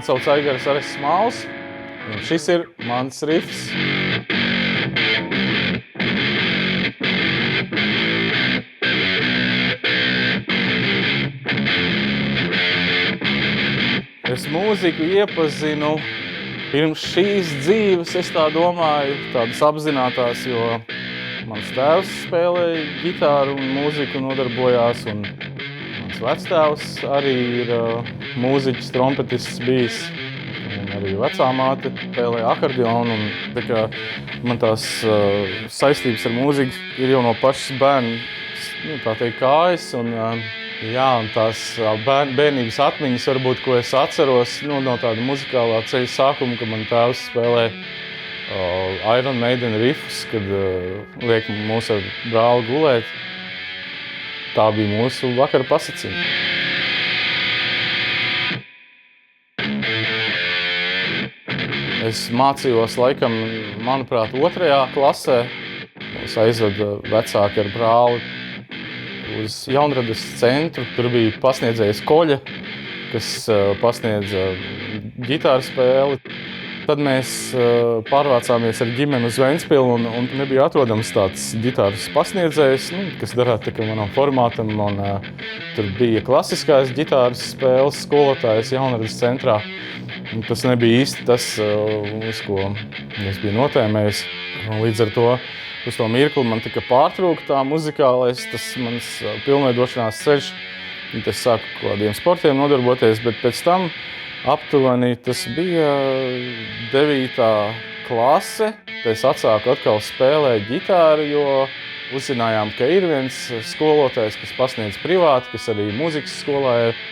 Mani sauc Aigars Arests Smalls, un šis ir mans rifs. Es mūziku iepazinu pirms šīs dzīves, es tā domāju, tādas apzinātās, jo mans tēvs spēlēja ģitāru un mūziku nodarbojās, un mans vectēvs arī ir mūziķis, trompetists bijis, un arī vecā māte spēlēja akordeonu, un tā kā man tās saistības ar mūziku ir jau no pašas tā teikt, kājas, un tās bērnības atmiņas varbūt, ko es atceros no tāda muzikālā ceļa sākuma, kad man tēvs spēlēja Iron Maiden rifus, kad liek mūs ar brāli gulēt. Tā bija mūsu vakara pasacījuma. Es mācījos laikam, manuprāt, 2. klasē. Es aizvedu vecāki ar brāli uz Jaunradas centru. Tur bija pasniedzējs Koļa, kas pasniedza ģitāru spēli. Tad mēs pārvācāmies ar ģimeni uz Ventspili, un nebija atrodams tāds ģitāras pasniedzējs, kas darētu manam formātam. Un, tur bija klasiskās ģitāras spēles skolotājs Jaunradas centrā. Un tas nebija īsti tas, uz ko es biju notēmējis. Līdz ar to uz to mirkli man tika pārtrūkta tā muzikālais, tas mans pilnveidošanās ceļš. Es sāku kādiem sportiem nodarboties, bet pēc tam aptuveni tas bija 9. klase. Es atsāku atkal spēlēt ģitāru, jo uzzinājām, ka ir viens skolotājs, kas pasniedz privāti, kas arī mūzikas skolā ir.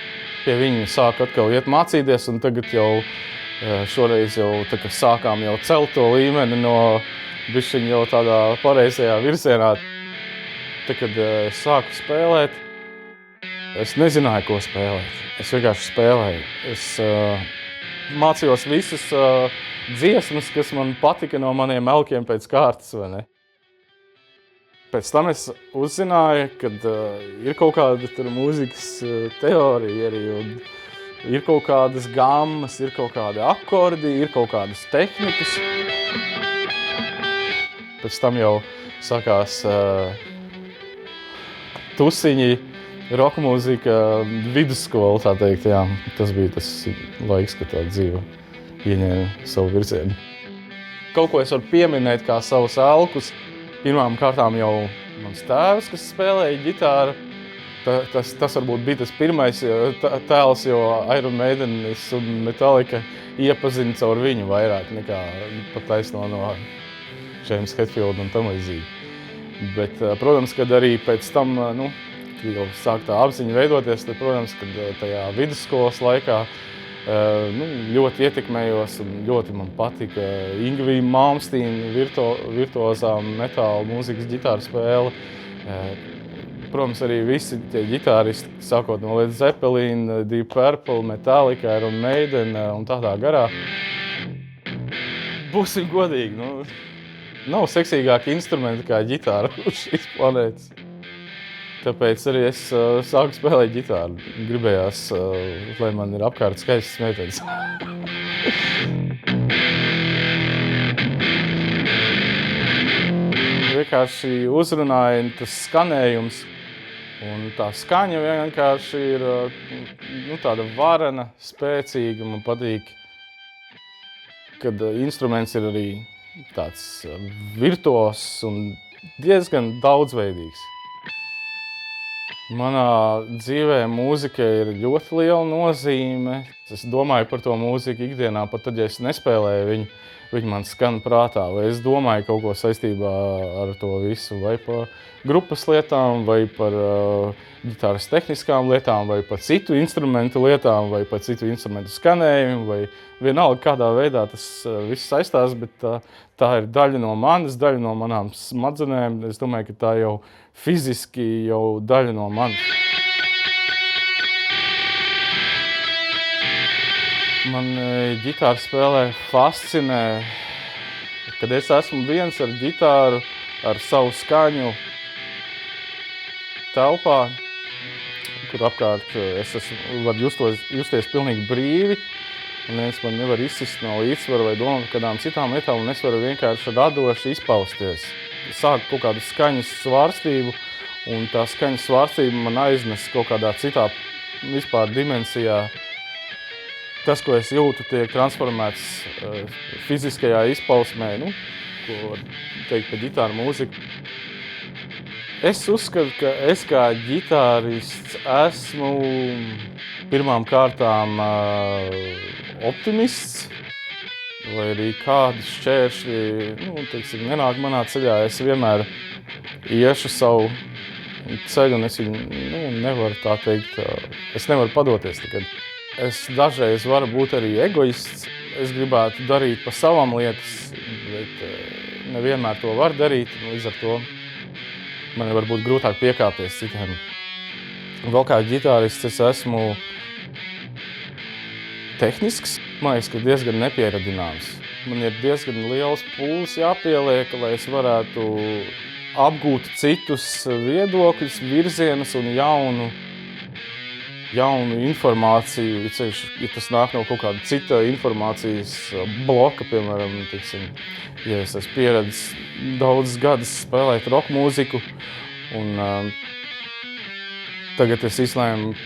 Pie viņa sāku atkal iet mācīties, un tagad jau šoreiz jau sākām jau celt to līmeni no bišķiņ jau tādā pareizajā virzienā. Tad, kad es sāku spēlēt, es nezināju, ko spēlēt. Es vienkārši spēlēju. Es mācījos visas dziesmas, kas man patika no maniem elkiem pēc kārtas, vai ne? Pēc tam es uzzināju, ka ir kaut kāda mūzikas teorija arī, un ir kaut kādas gammas, ir kaut kādi akordi, ir kaut kādas tehnikas. Pēc tam jau sākās tusiņi, roka mūzika, vidusskola, tā teikt, jā. Tas bija tas laiks, kad tā dzīve ieņēma savu virzienu. Kaut ko es varu pieminēt kā savus elkus. Pirmām kārtām jau mans tēvs, kas spēlēja ģitāru. Tas varbūt bija tas pirmais tēls, jo Iron Maiden un Metallica iepazina caur viņu vairāk nekā pat taisno no James Hetfield un tam līdzīgi. Bet, protams, kad arī pēc tam, jau sāk tā apziņa veidoties, tad, protams, kad tajā vidusskolas laikā ļoti ietekmējos un ļoti man patika Yngwie Malmsteen virtuozā metāla mūzikas ģitāru spēle. Protams, arī visi tie ģitāristi, sākot no Led Zeppelin, Deep Purple, Metallica, Iron Maiden un tādā garā. Būsim godīgi, nav seksīgāki instrumenti kā ģitāra uz šīs planētas. Tāpēc arī es sāku spēlēt ģitāru. Gribējās, lai man ir apkārt skaistas meitenes. Vienkārši uzrunāja tas skanējums. Un tā skaņa vienkārši ir tāda varena, spēcīga. Man patīk, kad instruments ir arī tāds virtuos un diezgan daudzveidīgs. Manā dzīvē mūzika ir ļoti liela nozīme. Es domāju par to mūziku ikdienā, pat tad, ja es nespēlēju viņu, viņi man skan prātā. Vai es domāju kaut ko saistībā ar to visu, vai par grupas lietām, vai par ģitāras tehniskām lietām, vai par citu instrumentu lietām, vai par citu instrumentu skanējumu, vai vienalga kādā veidā tas viss saistās, bet tā ir daļa no manis, daļa no manām smadzenēm. Es domāju, ka tā jau fiziski jau daļa no manis. Man ģitāra spēlē fascinē, kad es esmu viens ar ģitāru, ar savu skaņu telpā, kur apkārt es varu justies pilnīgi brīvi. un viens man nevar izsist no līdzsvaru vai domāt par kādām citām lietām, un es varu vienkārši radoši izpausties. Sāku kaut kādu skaņas svārstību, un tā skaņas svārstība man aiznes kaut kādā citā vispār dimensijā. Tas, ko es jūtu, tiek transformēts fiziskajā izpausmē, ko var teikt par ģitāru mūziku. Es uzskatu, ka es kā ģitārists esmu pirmām kārtām optimists, vai arī kādi šķēršļi, nenāk manā ceļā. Es vienmēr iešu savu ceļu, un es viņu, nevaru tā teikt, es nevaru padoties tagad. Es dažreiz varu būt arī egoists. Es gribētu darīt pa savām lietas, bet nevienmēr to var darīt. Līdz ar to man var būt grūtāk piekāpties citiem. Vēl kā ģitārists es esmu tehnisks. Man liekas, ka diezgan nepieradināms. Man ir diezgan liels pūles jāpieliek, lai es varētu apgūt citus viedokļus, virzienus un jaunu informāciju, ja tas nāk no kaut kāda cita informācijas bloka, piemēram, ja es esmu pieredzis daudzus gadus spēlēt rock mūziku, un tagad es izlēmu,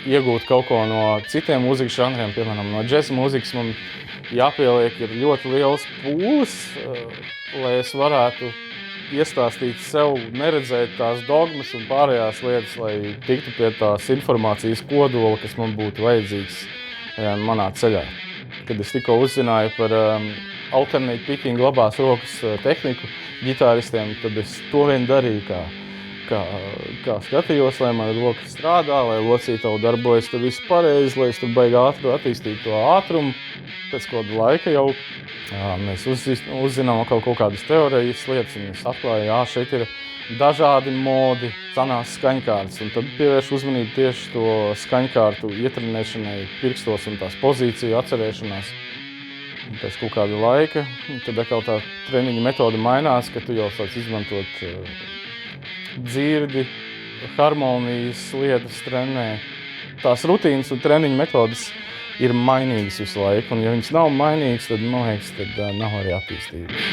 iegūt kaut ko no citiem mūzikas žanriem, piemēram, no džeza mūzikas, man jāpieliek ir ļoti liels pūles, lai es varētu iestāstīt sev, neredzēt tās dogmas un pārējās lietas, lai tiktu pie tās informācijas kodola, kas man būtu vajadzīgs manā ceļā. Kad es tikko uzzināju par alternate picking labās rokas tehniku ģitāristiem, tad es to vien darīju, kā skatījos, lai man rokas strādā, lai locītavu darbojas tur viss pareizi, lai es tur baigi ātri attīstītu to ātrumu. Pēc kāda laika jau mēs uzzinām kaut kādas teorijas lietas, un es atklāju, šeit ir dažādi modi, sanās skaņkārtas, un tad pievērš uzmanību tieši to skaņkārtu ietrenēšanai pirkstos un tās pozīciju atcerēšanās. Un pēc kaut kāda laika, tad atkal tā treniņa metode mainās, ka tu jau sāc izmantot dzirdi, harmonijas lietas trenē. Tās rutīnas un treniņa metodas ir mainīgas visu laiku, un ja viņas nav mainīgas, tad, man liekas, nav arī attīstības.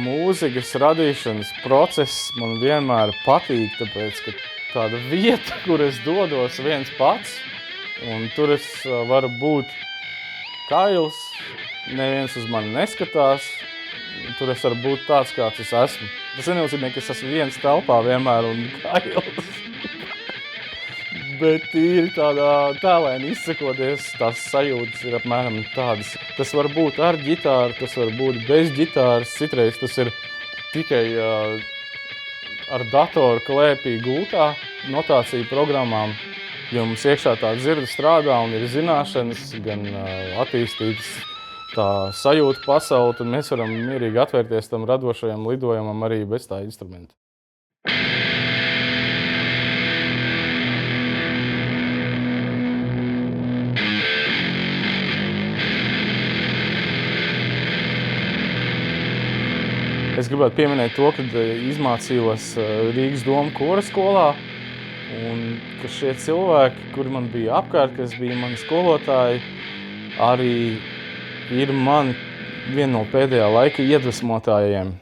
Mūzikas radīšanas process man vienmēr patīk, tāpēc, ka tāda vieta, kur es dodos viens pats, un tur es varu būt kails, neviens uz mani neskatās, tur es varu būt tāds, kāds es esmu. Tas nenozīmē, ka es esmu viens telpā vienmēr un kails, bet tīri tādā tēlēni izsakoties, tās sajūtas ir apmēram tādas. Tas var būt ar ģitāru, tas var būt bez ģitāras, citreiz tas ir tikai ar datoru klēpī gultā notāciju programmām, jo mums iekšā tā dzirde strādā un ir zināšanas, gan attīstītas tā sajūta pasaule, tad mēs varam mierīgi atvērties tam radošajam lidojumam arī bez tā instrumenta. Es gribētu pieminēt to, kad izmācījos Rīgas Doma kora skolā, un ka šie cilvēki, kuri man bija apkārt, kas bija mani skolotāji, arī ir viena no pēdējā laika iedvesmotājiem.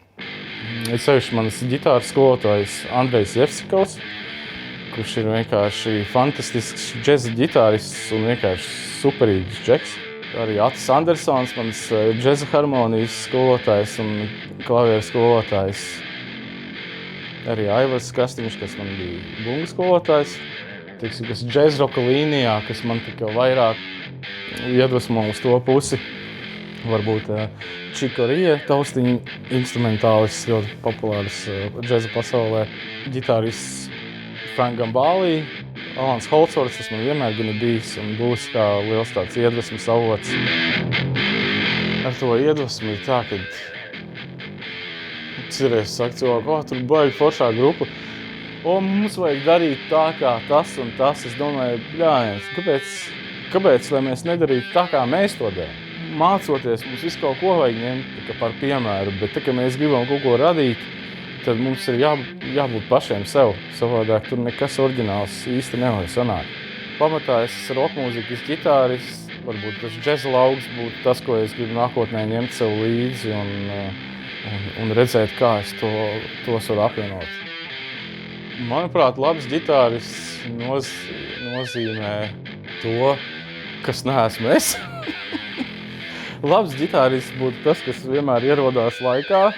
Es sevišķi mans ģitāras skolotājs Andrejs Jevsikovs, kurš ir vienkārši fantastisks džeza ģitārists un vienkārši superīgs džeks. Arī Atis Andersons, mans džeza harmonijas skolotājs un klavieru skolotājs. Arī Aivars Kastiņš, kas man bija bungu skolotājs. Kas džezroka līnijā, kas man tika vairāk iedvesmo uz to pusi. Varbūt Chico Rie, taustiņu instrumentālists, ļoti populārs džeza pasaulē. Ģitārists Frank Gambali, Alans Holtsvorts, tas man vienmēr gan ir bijis un būs kā liels tāds iedvesmas avots. Ar to iedvesmu ir tā, ka citreiz saka cilvēku, tur baigi foršā grupa. mums vajag darīt tā kā tas un tas. Es domāju, bļājiens, kāpēc lai mēs nedarītu tā, kā mēs to darām? Mācoties, mums visu kaut ko vajag ņemt par piemēru, bet tā, ka mēs gribam kaut ko radīt, tad mums ir jābūt pašiem sev. Savādāk tur nekas oriģināls īsti nevar sanākt. Pamatā es esmu rokmūzikas ģitārists, varbūt tas džeza lauks būtu tas, ko es gribu nākotnē ņemt sev līdzi un redzēt, kā es tos varu apvienot. Manuprāt, labs ģitārists nozīmē to, kas neesmu es. Labs ģitārists būtu tas, kas vienmēr ierodās laikā,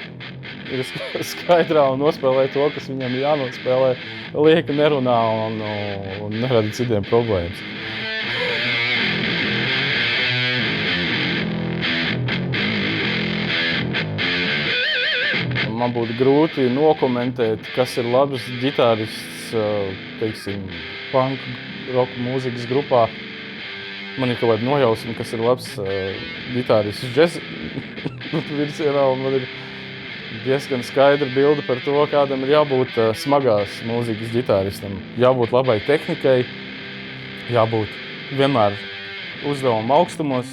ir skaidrā un nospēlē to, kas viņam jānospēlē, lieka nerunā un nerada citiem problēmas. Man būtu grūti nokomentēt, kas ir labs ģitārists, teiksim, punk rock mūzikas grupā. Man ir kaut kāda nojausma, kas ir labs ģitārists džeza virzienā, un man ir diezgan skaidra bilde par to, kādam ir jābūt smagās mūzikas ģitāristam. Jābūt labai tehnikai, jābūt vienmēr uzdevuma augstumos,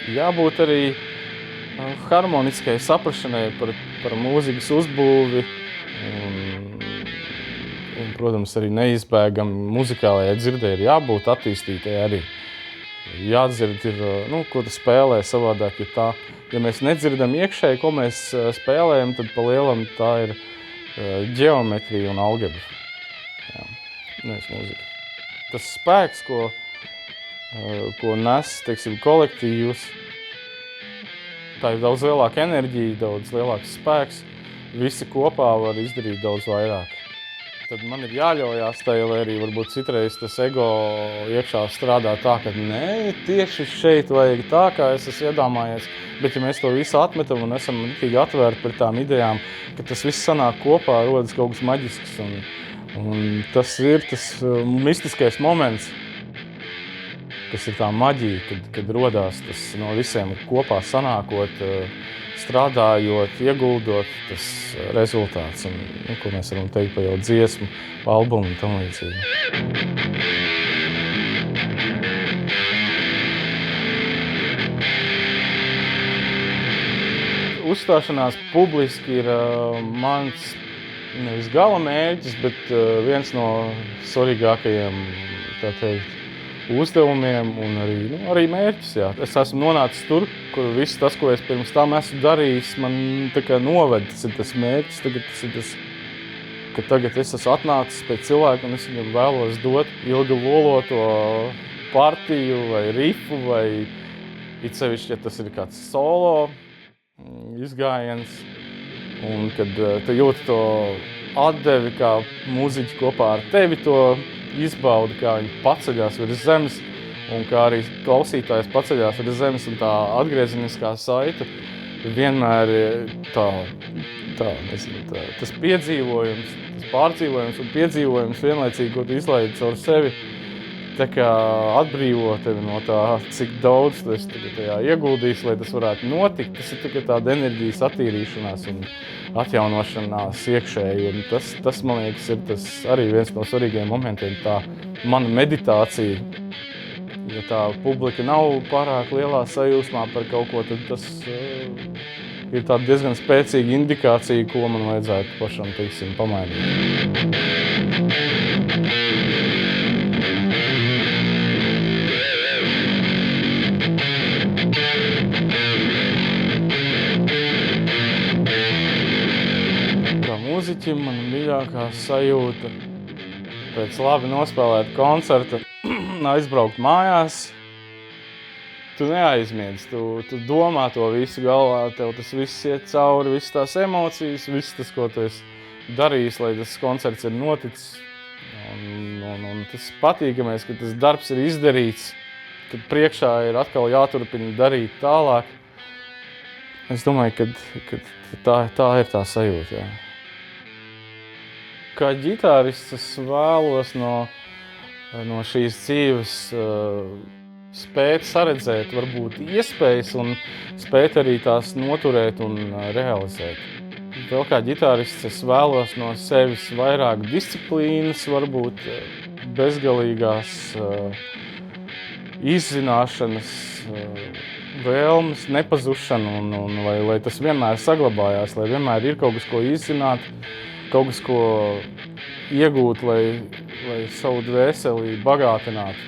jābūt arī harmoniskai saprašanai par mūzikas uzbūvi un, protams, arī neizbēgam muzikālajai dzirdē ir jābūt attīstītai arī. Jādzird ir, ko tu spēlē savādāk, ja mēs nedzirdam iekšēji, ko mēs spēlējam, tad pa lielam tā ir ģeometrija un algebra. Jā, nevis mūzika. Tas spēks, ko nes, teiksim, kolektīvs, tā ir daudz lielāka enerģija, daudz lielāks spēks. Visi kopā var izdarīt daudz vairāk. Tad man ir jāļaujās tai, lai arī varbūt citreiz tas ego iekšā strādā tā, ka nē, tieši šeit vajag tā, kā es esmu iedomājies. Bet ja mēs to visu atmetam un esam ritīgi atvērti par tām idejām, ka tas viss sanāk kopā, rodas kaut kas maģisks. Un tas ir tas mistiskais moments, kas ir tā maģija, kad rodās tas no visiem kopā sanākot, strādājot, ieguldot tas rezultāts, un, ko mēs varam teikt par jau dziesmu, albumu un tam līdzīgi. Uzstāšanās publiski ir mans nevis gala mērķis, bet viens no svarīgākajiem, tā teikt, uzdevumiem un arī mērķis. Jā. Es esmu nonācis tur, kur viss tas, ko es pirms tam esmu darījis, man tā kā noved. Tas ir tas mērķis, ka tagad es esmu atnācis pēc cilvēka un es viņam vēlos dot ilga loloto partiju vai rifu vai it sevišķi, ja tas ir kāds solo izgājiens. Un kad tu jūti to atdevi, kā mūziķi kopā ar tevi to izbauda, kā viņi paceļās virs zemes un kā arī klausītājs paceļās virs zemes un tā atgriezeniskā saita vienmēr tas piedzīvojums, tas pārdzīvojums un piedzīvojums vienlaicīgi, ko tu izlaidi caur sevi, tā kā atbrīvo tevi no tā, cik daudz tu esi tajā ieguldījis, lai tas varētu notikt. Tas ir tā tāda enerģijas attīrīšanās un atjaunošanās iekšēji. Un tas, man liekas, ir tas arī viens no svarīgajiem momentiem, tā mana meditācija. Ja tā publika nav pārāk lielā sajūsmā par kaut ko, tad tas ir tāda diezgan spēcīga indikācija, ko man vajadzētu pašam, teiksim, pamainīt. Mūziķim man mīļākā sajūta pēc labi nospēlēta koncerta aizbraukt mājās. Tu neaizmiedz, tu domā to visu galvā, tev tas viss iet cauri, visas tās emocijas, viss tas, ko tu esi darījis, lai tas koncerts ir noticis. Un tas patīkamais, ka tas darbs ir izdarīts, kad priekšā ir atkal jāturpina darīt tālāk. Es domāju, ka tā ir tā sajūta, jā. Kā ģitārists es vēlos no šīs dzīves spēt saredzēt, varbūt iespējas un spēt arī tās noturēt un realizēt. vēl kā ģitārists es vēlos no sevis vairāk disciplīnas, varbūt bezgalīgās izzināšanas, vēlmes, nepazušanu, un lai tas vienmēr saglabājās, lai vienmēr ir kaut kas, ko izzināt, kaut kas, ko iegūt, lai savu dvēseli bagātinātu.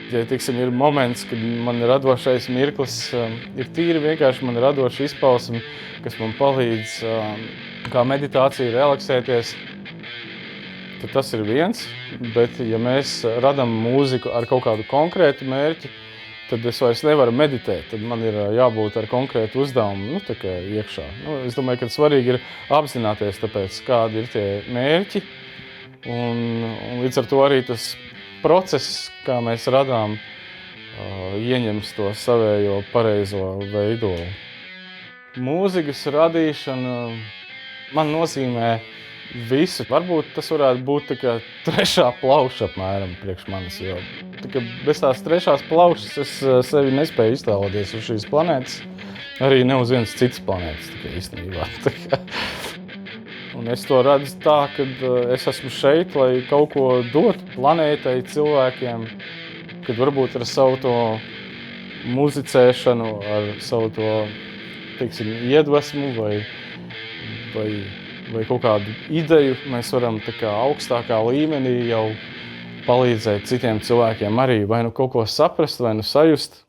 Ja, tiksim, ir moments, kad man radošais mirklis ir tīri vienkārši man radoša izpausme, kas man palīdz kā meditācija relaksēties, tad tas ir viens, bet ja mēs radam mūziku ar kaut kādu konkrētu mērķi, tad es vairs nevaru meditēt, tad man ir jābūt ar konkrētu uzdevumu, tā kā iekšā. Es domāju, ka svarīgi ir apzināties tāpēc, kādi ir tie mērķi, un līdz ar to arī tas process, kā mēs radām, ieņems to savējo pareizo veidolu. Mūzikas radīšana man nozīmē visu. Varbūt tas varētu būt tā kā trešā plauša apmēram priekš manis, jo tā kā bez tās trešās plaušas es sevi nespēju iztēloties uz šīs planētas, arī ne uz vienas citas planētas, tā kā īstenībā. Un es to redzu tā, ka es esmu šeit, lai kaut ko dotu planētai, cilvēkiem, kad varbūt ar savu to muzicēšanu, ar savu to, teiksim, iedvesmu vai kaut kādu ideju mēs varam tā kā augstākā līmenī jau palīdzēt citiem cilvēkiem arī vai nu kaut ko saprast, vai nu sajust.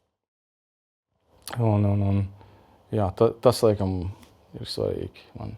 Jā, tas laikam ir svarīgi man.